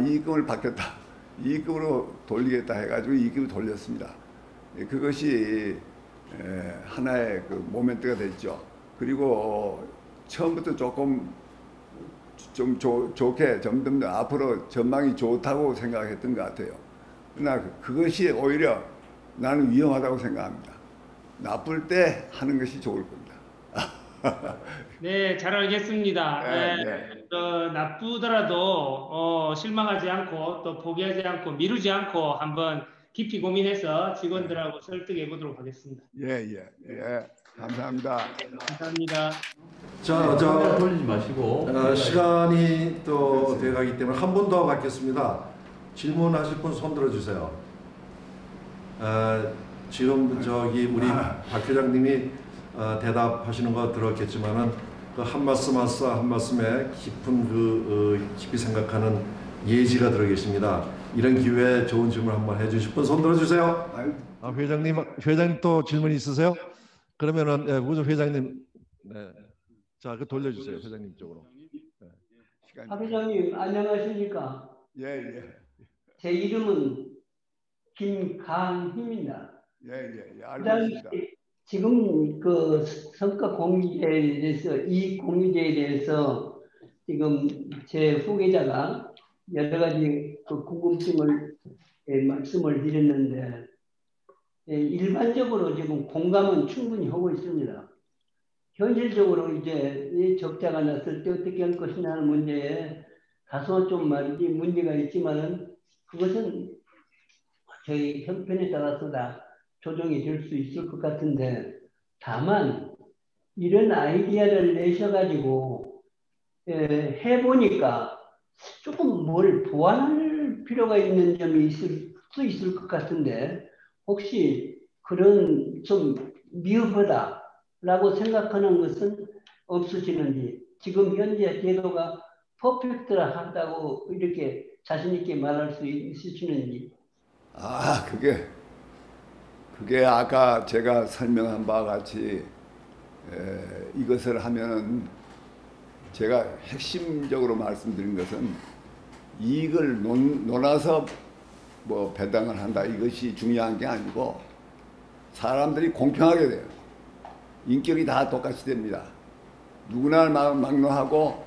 이익금을 받겠다. 이익금으로 돌리겠다 해가지고 이익금을 돌렸습니다. 그것이 하나의 그 모멘트가 됐죠. 그리고 처음부터 조금 좀 좋게 점점 더 앞으로 전망이 좋다고 생각했던 것 같아요. 그러나 그것이 오히려 나는 위험하다고 생각합니다. 나쁠 때 하는 것이 좋을 겁니다. 네, 잘 알겠습니다. 나쁘더라도 실망하지 않고 또 포기하지 않고 미루지 않고 한번 깊이 고민해서 직원들하고 설득해 보도록 하겠습니다. 예. 감사합니다. 감사합니다. 자, 돌리지 마시고 시간이 또 돼가기 때문에 한 분 더 받겠습니다. 질문하실 분 손 들어주세요. 지금 우리 박 회장님이 대답하시는 거 들었겠지만은 그 한 말씀 한 말씀에 깊이 생각하는 예지가 들어 계십니다. 이런 기회에 좋은 질문 한번 해주실 분 손 들어주세요. 회장님 또 질문 있으세요? 그러면은 우주 회장님, 자, 그 돌려주세요. 회장님 쪽으로. 박 회장님 안녕하십니까? 예. 제 이름은 김강희입니다. 예. 알고 있습니다. 지금 그 성과 공유제에 대해서 이익 공유제에 대해서 지금 제 후계자가 여러 가지 그 궁금증을 말씀을 드렸는데 일반적으로 지금 공감은 충분히 하고 있습니다. 현실적으로 이제 이 적자가 났을 때 어떻게 할 것이냐는 문제에 다소 좀 말이지 문제가 있지만은 그것은 저희 형편에 따라서 다 조정이 될 수 있을 것 같은데 다만 이런 아이디어를 내셔가지고 해보니까 조금 뭘 보완할 필요가 있는 점이 있을 수 있을 것 같은데 혹시 그런 좀 미흡하다라고 생각하는 것은 없으시는지 지금 현재 제도가 퍼펙트하다고 이렇게 자신 있게 말할 수 있으시는지. 그게 아까 제가 설명한 바와 같이 이것을 하면은 제가 핵심적으로 말씀드린 것은 이익을 논아서 뭐 배당을 한다 이것이 중요한 게 아니고 사람들이 공평하게 돼요. 인격이 다 똑같이 됩니다. 누구나 막론하고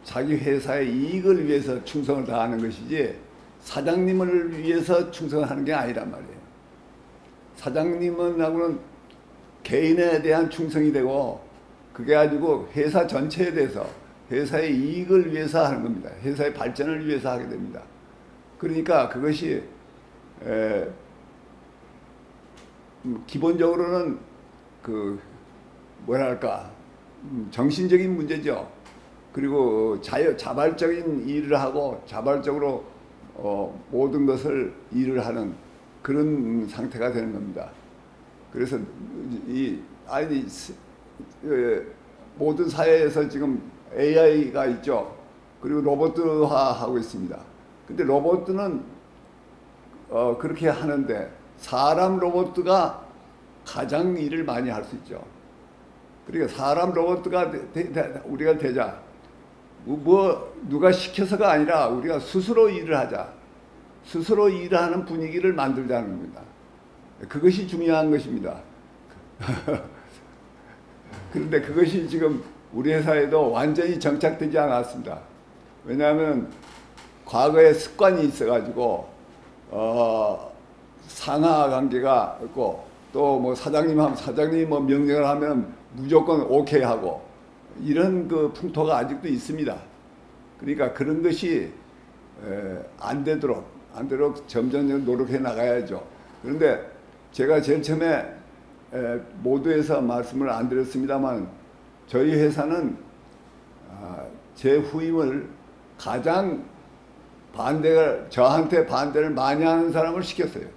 자기 회사의 이익을 위해서 충성을 다하는 것이지 사장님을 위해서 충성을 하는 게 아니란 말이에요. 사장님은 하고는 개인에 대한 충성이 되고 그게 아니고 회사 전체에 대해서 회사의 이익을 위해서 하는 겁니다. 회사의 발전을 위해서 하게 됩니다. 그러니까 그것이 기본적으로는 그 뭐랄까 정신적인 문제죠. 그리고 자발적인 일을 하고 자발적으로 모든 것을 일을 하는 그런 상태가 되는 겁니다. 그래서 모든 사회에서 지금 AI가 있죠. 그리고 로봇화하고 있습니다. 근데 로봇은 그렇게 하는데 사람 로봇가 가장 일을 많이 할 수 있죠. 그러니까 사람 로봇가 우리가 되자. 누가 시켜서가 아니라 우리가 스스로 일을 하자. 스스로 일하는 분위기를 만들자는 겁니다. 그것이 중요한 것입니다. 그런데 그것이 지금 우리 회사에도 완전히 정착되지 않았습니다. 왜냐하면 과거에 습관이 있어가지고 상하 관계가 있고 또 뭐 사장님이 뭐 명령을 하면 무조건 오케이 하고 이런 그 풍토가 아직도 있습니다. 그러니까 그런 것이 안 되도록 점점 노력해 나가야죠. 그런데 제가 제일 처음에 모두에서 말씀을 안 드렸습니다만 저희 회사는 제 후임을 가장 저한테 반대를 많이 하는 사람을 시켰어요.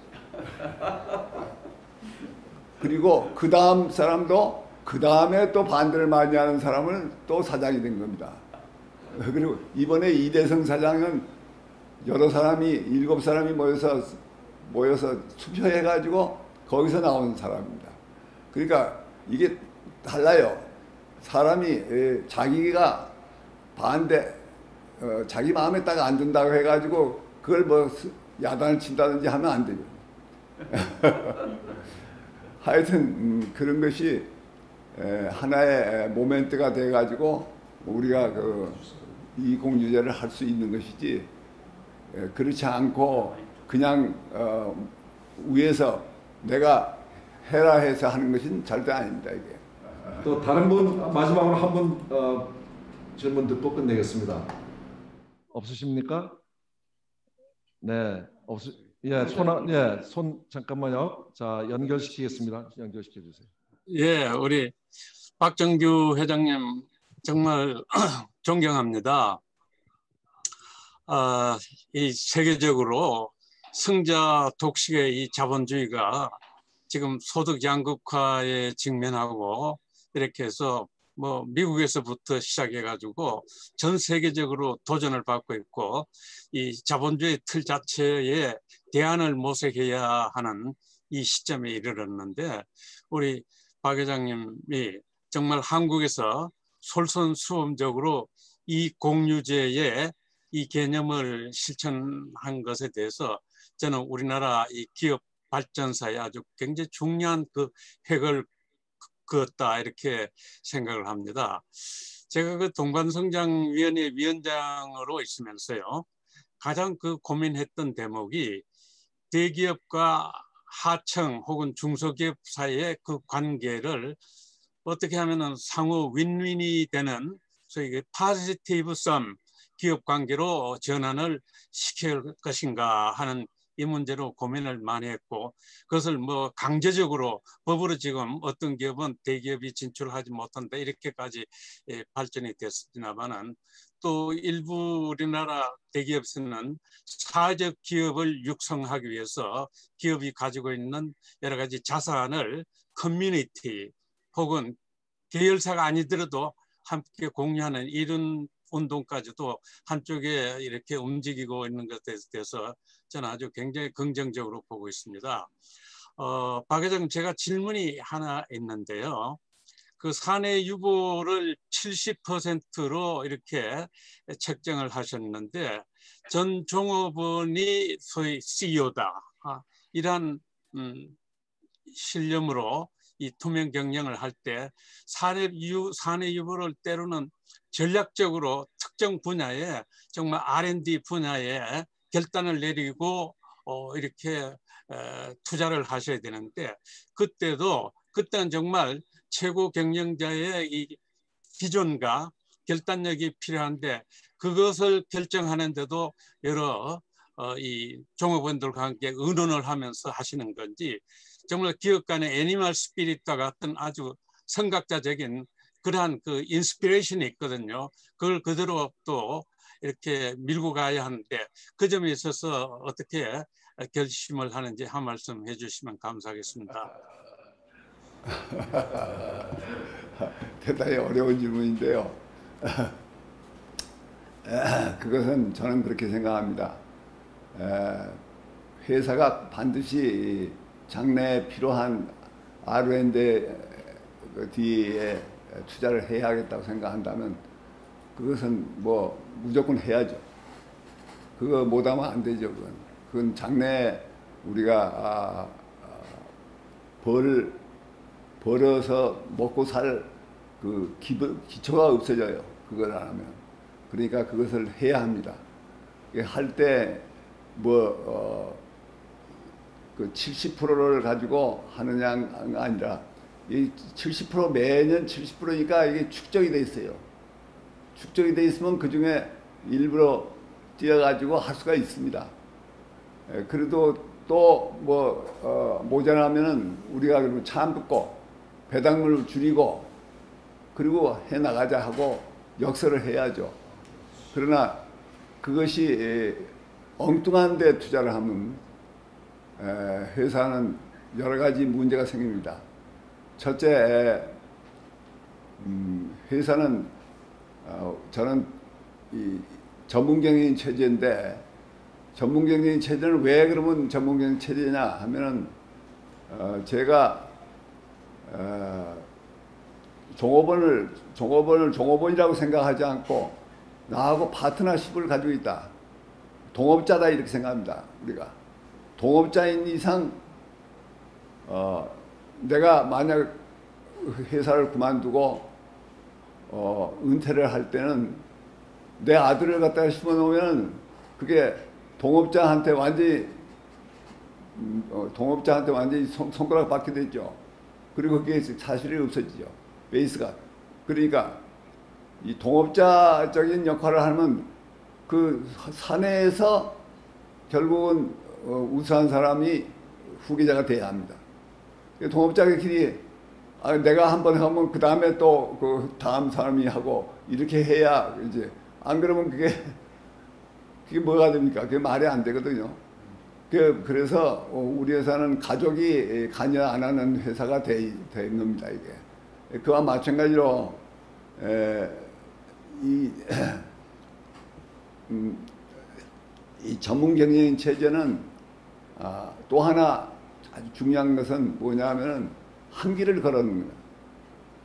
그리고 그 다음 사람도 그 다음에 또 반대를 많이 하는 사람은 또 사장이 된 겁니다. 그리고 이번에 이대성 사장은 여러 사람이 7사람이 모여서 투표해가지고 거기서 나온 사람입니다. 그러니까 이게 달라요. 사람이 자기가 자기 마음에 딱 안 든다고 해가지고 그걸 뭐 야단을 친다든지 하면 안 되죠. 하여튼 그런 것이 하나의 모멘트가 돼가지고 우리가 이 공유제를 할 수 있는 것이지 그렇지 않고 그냥 위에서 내가 해라 해서 하는 것은 절대 아닙니다. 이게. 또 다른 분 마지막으로 한 분 질문 듣고 끝내겠습니다. 없으십니까? 네, 손 잠깐만요. 자, 연결시키겠습니다. 연결시켜 주세요. 예, 우리 박정규 회장님 정말 존경합니다. 이 세계적으로 승자 독식의 이 자본주의가 지금 소득 양극화에 직면하고 이렇게 해서 뭐 미국에서부터 시작해가지고 전 세계적으로 도전을 받고 있고 이 자본주의 틀 자체에 대안을 모색해야 하는 이 시점에 이르렀는데 우리 박 회장님이 정말 한국에서 솔선수범적으로 이 공유제의 이 개념을 실천한 것에 대해서 저는 우리나라 이 기업 발전사에 아주 굉장히 중요한 그 획을 그었다 이렇게 생각을 합니다. 제가 그 동반성장위원회 위원장으로 있으면서요 가장 그 고민했던 대목이 대기업과 하청 혹은 중소기업 사이의 그 관계를 어떻게 하면은 상호 윈윈이 되는 소위 포지티브 썸 기업 관계로 전환을 시킬 것인가 하는 이 문제로 고민을 많이 했고 그것을 뭐 강제적으로 법으로 지금 어떤 기업은 대기업이 진출하지 못한다 이렇게까지 발전이 됐으나마는 또 일부 우리나라 대기업에서는 사회적 기업을 육성하기 위해서 기업이 가지고 있는 여러 가지 자산을 커뮤니티 혹은 계열사가 아니더라도 함께 공유하는 이런 운동까지도 한쪽에 이렇게 움직이고 있는 것에 대해서 저는 아주 굉장히 긍정적으로 보고 있습니다. 박 회장님 제가 질문이 하나 있는데요. 그 사내 유보를 70%로 이렇게 책정을 하셨는데 전 종업원이 소위 CEO다. 이런 신념으로 이 투명 경영을 할 때 사내 유보를 때로는 전략적으로 특정 분야에 정말 R&D 분야에 결단을 내리고 이렇게 투자를 하셔야 되는데 그때는 정말 최고 경영자의 이 비전과 결단력이 필요한데 그것을 결정하는데도 여러 이 종업원들과 함께 의논을 하면서 하시는 건지 정말 기업 간의 애니멀 스피릿과 같은 아주 선각자적인 그러한 그 인스피레이션이 있거든요. 그걸 그대로 또 이렇게 밀고 가야 하는데 그 점에 있어서 어떻게 결심을 하는지 한 말씀 해주시면 감사하겠습니다. 대단히 어려운 질문인데요. 그것은 저는 그렇게 생각합니다. 회사가 반드시 장래에 필요한 R&D에 투자를 해야 하겠다고 생각한다면 그것은 뭐 무조건 해야죠. 그거 못하면 안 되죠. 그건 장래에 우리가 벌어서 먹고 살 그 기초가 없어져요. 그걸 안 하면. 그러니까 그것을 해야 합니다. 할 때 뭐 그 70%를 가지고 하느냐가 아니라 이 70% 매년 70%니까 이게 축적이 돼 있어요. 축적이 돼 있으면 그 중에 일부러 띄어가지고 할 수가 있습니다. 그래도 또 뭐 모자라면은 우리가 그러면 차 안 붙고 배당률을 줄이고 그리고 해 나가자 하고 역설을 해야죠. 그러나 그것이 엉뚱한 데 투자를 하면 회사는 여러 가지 문제가 생깁니다. 첫째, 회사는 저는 이 전문경영인 체제인데 전문경영인 체제는 왜 그러면 전문경영인 체제냐 하면은 제가 종업원을 종업원이라고 생각하지 않고 나하고 파트너십을 가지고 있다. 동업자다 이렇게 생각합니다. 우리가 동업자인 이상 내가 만약 회사를 그만두고 은퇴를 할 때는 내 아들을 갖다가 심어놓으면 그게 동업자한테 완전히 손가락 받게 되죠. 그리고 그게 사실이 없어지죠. 베이스가. 그러니까 이 동업자적인 역할을 하면 그 사내에서 결국은 우수한 사람이 후계자가 돼야 합니다. 동업자의 길이 내가 한번 하면 그 다음에 또 그 다음 사람이 하고 이렇게 해야 이제 안 그러면 그게 뭐가 됩니까? 그게 말이 안 되거든요. 그래서 우리 회사는 가족이 관여 안 하는 회사가 된 겁니다. 이게 그와 마찬가지로 이 전문경영인 체제는 또 하나 아주 중요한 것은 뭐냐면은 한계를 걸어놓는 거예요.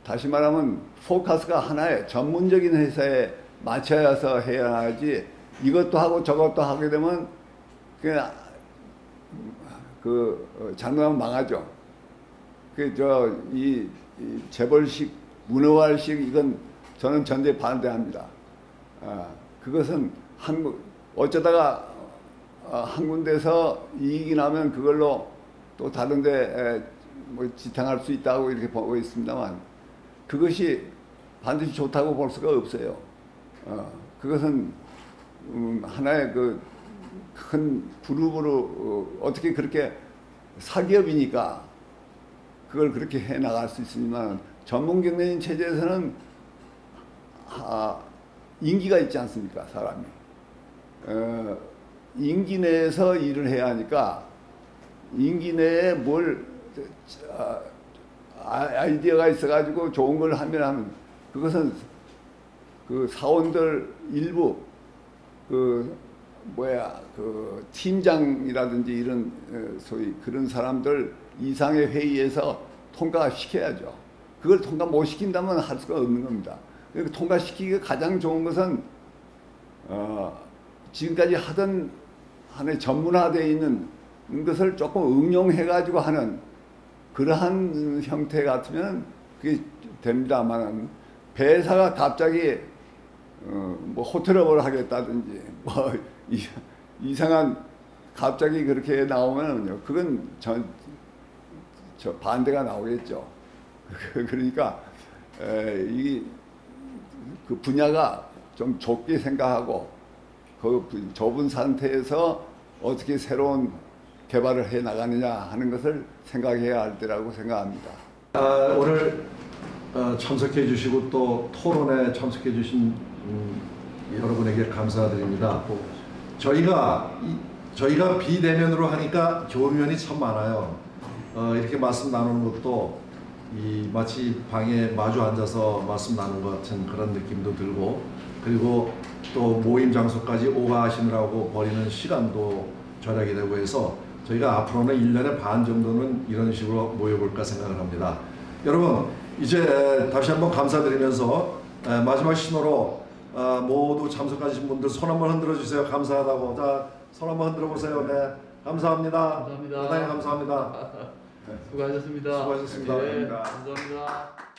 다시 말하면 포커스가 하나의 전문적인 회사에 맞춰서 해야 하지 이것도 하고 저것도 하게 되면 그냥 잘못하면 망하죠. 이 재벌식 문어발식 이건 저는 전제 반대합니다. 그것은 어쩌다가 한 군데서 이익이 나면 그걸로 또 다른데 뭐 지탱할 수 있다고 이렇게 보고 있습니다만 그것이 반드시 좋다고 볼 수가 없어요. 그것은 하나의 그 큰 그룹으로 어떻게 그렇게 사기업이니까 그걸 그렇게 해 나갈 수 있지만 전문경영인 체제에서는 임기가 있지 않습니까? 사람이 임기 내에서 일을 해야 하니까 임기 내에 뭘 아이디어가 있어가지고 좋은 걸 하면 그것은 그 사원들 일부 팀장이라든지 이런 소위 그런 사람들 이상의 회의에서 통과시켜야죠. 그걸 통과 못 시킨다면 할 수가 없는 겁니다. 통과시키기가 가장 좋은 것은 지금까지 하던 하나의 전문화되어 있는 것을 조금 응용해가지고 하는 그러한 형태 같으면 그게 됩니다만 회사가 갑자기 뭐 호텔업을 하겠다든지 뭐 이상한 갑자기 그렇게 나오면요 그건 저 반대가 나오겠죠. 그러니까 그 분야가 좀 좁게 생각하고 그 좁은 상태에서 어떻게 새로운 개발을 해 나가느냐 하는 것을 생각해야 할 때라고 생각합니다. 오늘 참석해 주시고 또 토론에 참석해 주신 여러분에게 감사드립니다. 저희가 비대면으로 하니까 좋은 면이 참 많아요. 이렇게 말씀 나누는 것도 마치 방에 마주 앉아서 말씀 나누는 것 같은 그런 느낌도 들고, 그리고 또 모임 장소까지 오가시느라고 버리는 시간도 절약이 되고 해서 저희가 앞으로는 1년에 반 정도는 이런 식으로 모여볼까 생각을 합니다. 여러분, 이제 다시 한번 감사드리면서 마지막 신호로 모두 참석하신 분들 손 한번 흔들어 주세요. 감사하다고. 자, 손 한번 흔들어 보세요. 네, 감사합니다. 감사합니다. 대단히 감사합니다. 수고하셨습니다. 수고하셨습니다. 네, 감사합니다.